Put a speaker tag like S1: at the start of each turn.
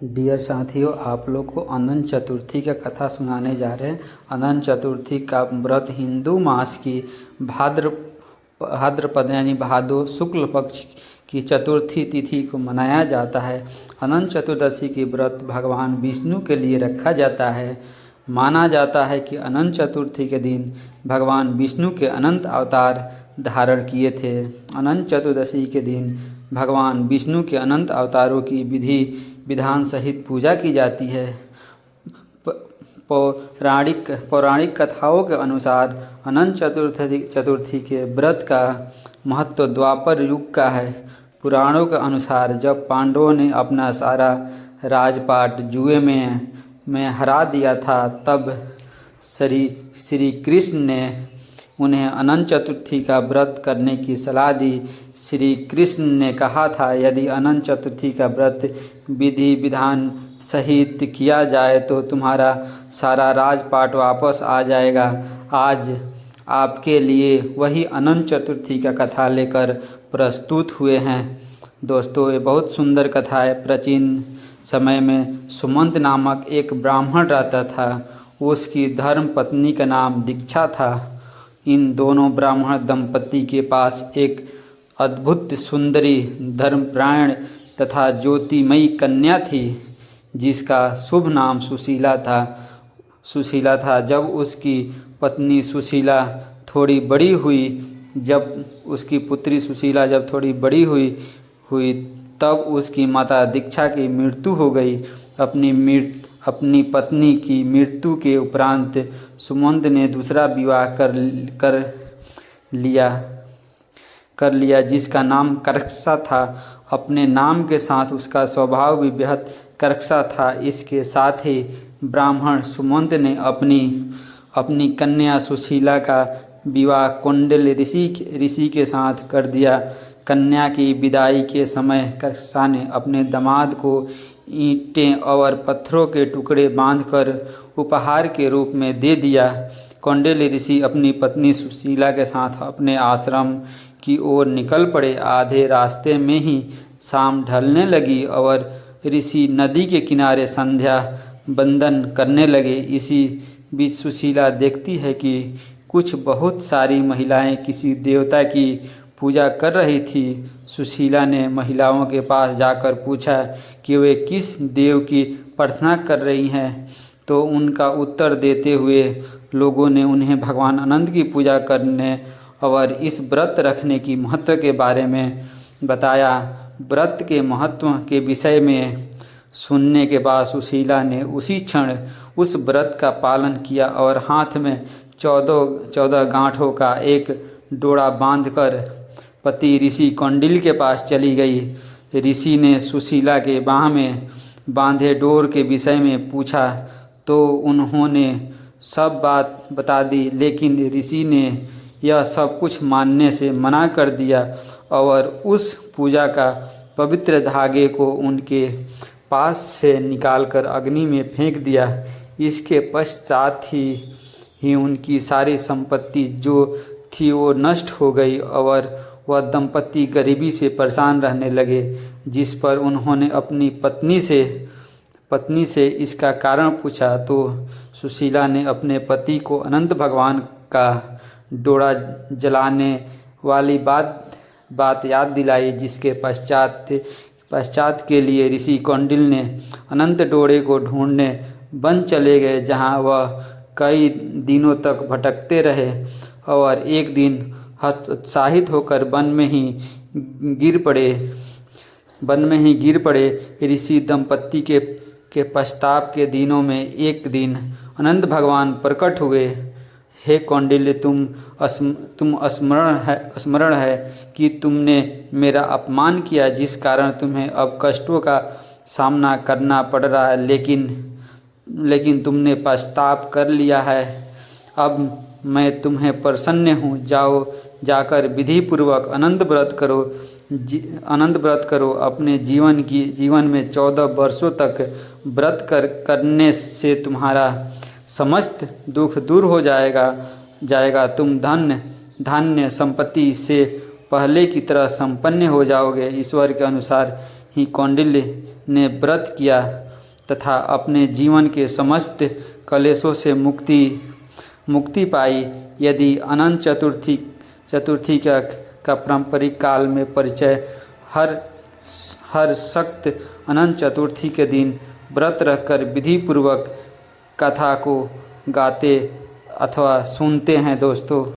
S1: Dear साथियों, आप लोग को अनंत चतुर्थी का कथा सुनाने जा रहे हैं। अनंत चतुर्थी का व्रत हिंदू मास की भाद्रपद यानी भादो शुक्ल पक्ष की चतुर्थी तिथि को मनाया जाता है। अनंत चतुर्दशी की व्रत भगवान विष्णु के लिए रखा जाता है। माना जाता है कि अनंत चतुर्थी के दिन भगवान विष्णु के अनंत अवतार धारण किए थे। अनंत चतुर्दशी के दिन भगवान विष्णु के अनंत अवतारों की विधि विधान सहित पूजा की जाती है। पौराणिक कथाओं के अनुसार अनंत चतुर्थी के व्रत का महत्व द्वापर युग का है। पुराणों के अनुसार जब पांडवों ने अपना सारा राजपाट जुए में हरा दिया था, तब श्री कृष्ण ने उन्हें अनंत चतुर्थी का व्रत करने की सलाह दी। श्री कृष्ण ने कहा था, यदि अनंत चतुर्थी का व्रत विधि विधान सहित किया जाए तो तुम्हारा सारा राजपाट वापस आ जाएगा। आज आपके लिए वही अनंत चतुर्थी का कथा लेकर प्रस्तुत हुए हैं। दोस्तों, ये बहुत सुंदर कथा है। प्राचीन समय में सुमंत नामक एक ब्राह्मण रहता था। उसकी धर्म पत्नी का नाम दीक्षा था। इन दोनों ब्राह्मण दंपति के पास एक अद्भुत सुंदरी धर्मपरायण तथा ज्योतिमयी कन्या थी, जिसका शुभ नाम सुशीला था। जब उसकी पत्नी सुशीला थोड़ी बड़ी हुई जब उसकी पुत्री सुशीला जब थोड़ी बड़ी हुई तब उसकी माता दीक्षा की मृत्यु हो गई। अपनी पत्नी की मृत्यु के उपरांत सुमंत ने दूसरा विवाह कर लिया जिसका नाम कर्कशा था। अपने नाम के साथ उसका स्वभाव भी बेहद कर्कशा था। इसके साथ ही ब्राह्मण सुमंत ने अपनी कन्या सुशीला का विवाह कौंडिल्य ऋषि के साथ कर दिया। कन्या की विदाई के समय कर्कशा ने अपने दामाद को ईंटें और पत्थरों के टुकड़े बांधकर उपहार के रूप में दे दिया। कौंडिल्य ऋषि अपनी पत्नी सुशीला के साथ अपने आश्रम की ओर निकल पड़े। आधे रास्ते में ही शाम ढलने लगी और ऋषि नदी के किनारे संध्या बंदन करने लगे। इसी बीच सुशीला देखती है कि कुछ बहुत सारी महिलाएं किसी देवता की पूजा कर रही थी। सुशीला ने महिलाओं के पास जाकर पूछा कि वे किस देव की प्रार्थना कर रही हैं, तो उनका उत्तर देते हुए लोगों ने उन्हें भगवान अनंत की पूजा करने और इस व्रत रखने की महत्व के बारे में बताया। व्रत के महत्व के विषय में सुनने के बाद सुशीला ने उसी क्षण उस व्रत का पालन किया और हाथ में 14 गांठों का एक डोरा बांधकर पति ऋषि कौंडिल्य के पास चली गई। ऋषि ने सुशीला के बाह में बांधे डोर के विषय में पूछा तो उन्होंने सब बात बता दी, लेकिन ऋषि ने यह सब कुछ मानने से मना कर दिया और उस पूजा का पवित्र धागे को उनके पास से निकालकर अग्नि में फेंक दिया। इसके पश्चात ही उनकी सारी संपत्ति जो थी वो नष्ट हो गई और वह दंपति गरीबी से परेशान रहने लगे। जिस पर उन्होंने अपनी पत्नी से इसका कारण पूछा तो सुशीला ने अपने पति को अनंत भगवान का डोरा जलाने वाली बात याद दिलाई, जिसके पश्चात के लिए ऋषि कौंडिल्य ने अनंत डोरे को ढूंढने वन चले गए, जहां वह कई दिनों तक भटकते रहे और एक दिन हतोत्साहित होकर वन में ही गिर पड़े। ऋषि दंपत्ति के पश्चाताप के दिनों में एक दिन अनंत भगवान प्रकट हुए। हे कौंडिल्य, तुम स्मरण है कि तुमने मेरा अपमान किया, जिस कारण तुम्हें अब कष्टों का सामना करना पड़ रहा है, लेकिन तुमने पश्चाताप कर लिया है। अब मैं तुम्हें प्रसन्न हूँ। जाकर विधि पूर्वक अनंत व्रत करो। अपने जीवन में 14 वर्षों तक व्रत करने से तुम्हारा समस्त दुख दूर हो जाएगा। तुम धान्य संपत्ति से पहले की तरह संपन्न हो जाओगे। ईश्वर के अनुसार ही कौंडिल्य ने व्रत किया। तथा अपने जीवन के समस्त कलेशों से मुक्ति पाई। यदि अनंत चतुर्थी का पारंपरिक काल में परिचय हर सख्त अनंत चतुर्थी के दिन व्रत रखकर विधि पूर्वक कथा को गाते अथवा सुनते हैं दोस्तों।